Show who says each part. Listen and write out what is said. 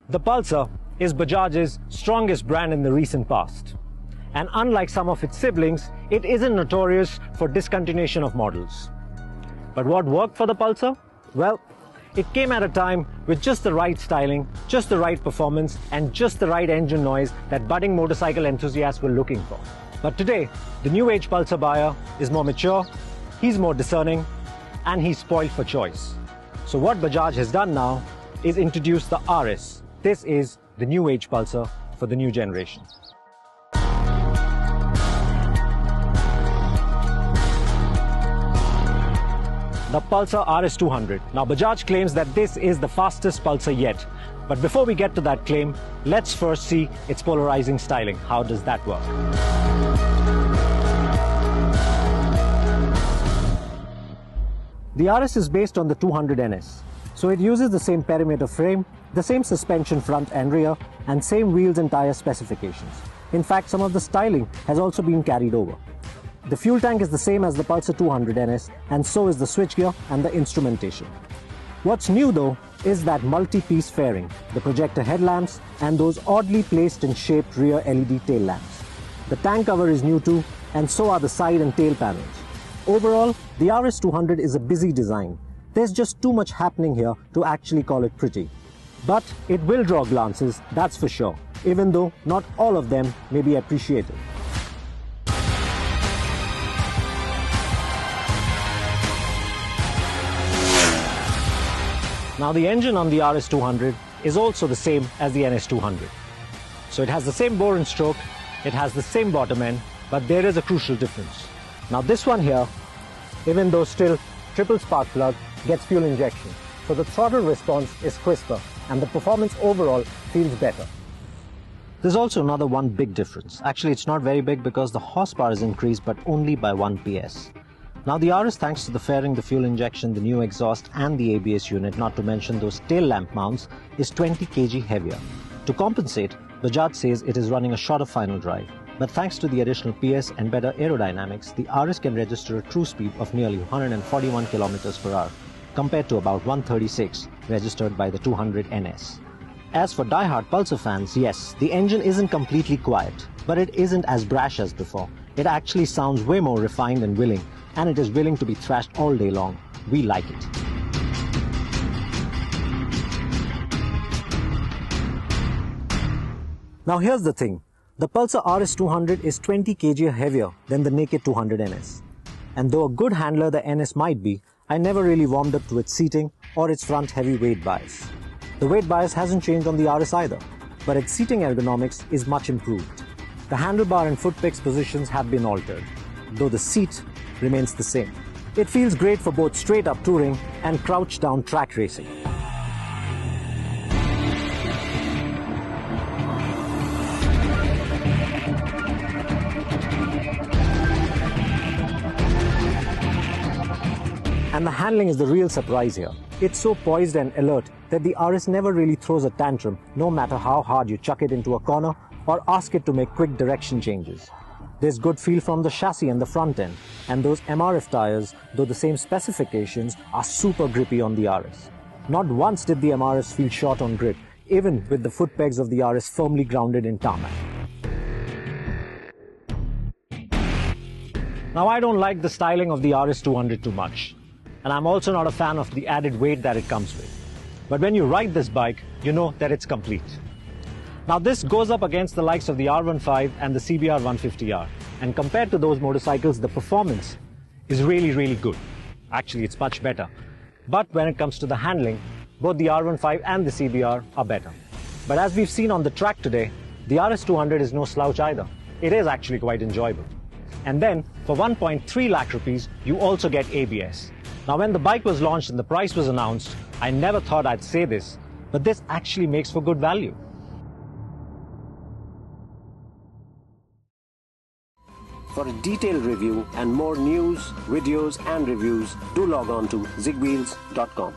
Speaker 1: The Pulsar is Bajaj's strongest brand in the recent past. And unlike some of its siblings, it isn't notorious for discontinuation of models. But what worked for the Pulsar? Well, it came at a time with just the right styling, just the right performance, and just the right engine noise that budding motorcycle enthusiasts were looking for. But today, the new age Pulsar buyer is more mature, he's more discerning, and he's spoiled for choice. So what Bajaj has done now is introduce the RS. This is the new age Pulsar for the new generation. The Pulsar RS200. Now Bajaj claims that this is the fastest Pulsar yet. But before we get to that claim, let's first see its polarizing styling. How does that work? The RS is based on the 200NS. So it uses the same perimeter frame, the same suspension front and rear, and same wheels and tire specifications. In fact, some of the styling has also been carried over. The fuel tank is the same as the Pulsar 200NS, and so is the switchgear and the instrumentation. What's new though is that multi-piece fairing, the projector headlamps, and those oddly placed and shaped rear LED tail lamps. The tank cover is new too, and so are the side and tail panels. Overall, the RS200 is a busy design. There's just too much happening here to actually call it pretty. But it will draw glances, that's for sure, even though not all of them may be appreciated. Now the engine on the RS200 is also the same as the NS200. So it has the same bore and stroke, it has the same bottom end, but there is a crucial difference. Now this one here, even though still triple spark plug, gets fuel injection. So the throttle response is crisper and the performance overall feels better. There's also another one big difference. Actually, it's not very big because the horsepower is increased, but only by 1 PS. Now the RS, thanks to the fairing, the fuel injection, the new exhaust and the ABS unit, not to mention those tail lamp mounts, is 20 kg heavier. To compensate, Bajaj says it is running a shorter final drive. But thanks to the additional PS and better aerodynamics, the RS can register a cruise speed of nearly 141 km per hour, compared to about 136 registered by the 200NS. As for die-hard Pulsar fans, yes, the engine isn't completely quiet, but it isn't as brash as before. It actually sounds way more refined and willing, and it is willing to be thrashed all day long. We like it. Now here's the thing. The Pulsar RS200 is 20 kg heavier than the naked 200NS. And though a good handler the NS might be, I never really warmed up to its seating or its front heavy weight bias. The weight bias hasn't changed on the RS either, but its seating ergonomics is much improved. The handlebar and foot pegs positions have been altered, though the seat remains the same. It feels great for both straight up touring and crouch down track racing. And the handling is the real surprise here. It's so poised and alert that the RS never really throws a tantrum, no matter how hard you chuck it into a corner or ask it to make quick direction changes. There's good feel from the chassis and the front end, and those MRF tires, though the same specifications, are super grippy on the RS. Not once did the MRFs feel short on grip, even with the foot pegs of the RS firmly grounded in tarmac. Now I don't like the styling of the RS200 too much. And I'm also not a fan of the added weight that it comes with. But when you ride this bike, you know that it's complete. Now this goes up against the likes of the R15 and the CBR 150R. And compared to those motorcycles, the performance is really, really good. Actually, it's much better. But when it comes to the handling, both the R15 and the CBR are better. But as we've seen on the track today, the RS200 is no slouch either. It is actually quite enjoyable. And then, for 1.3 lakh rupees, you also get ABS. Now when the bike was launched and the price was announced, I never thought I'd say this, but this actually makes for good value. For a detailed review and more news, videos and reviews, do log on to ZigWheels.com.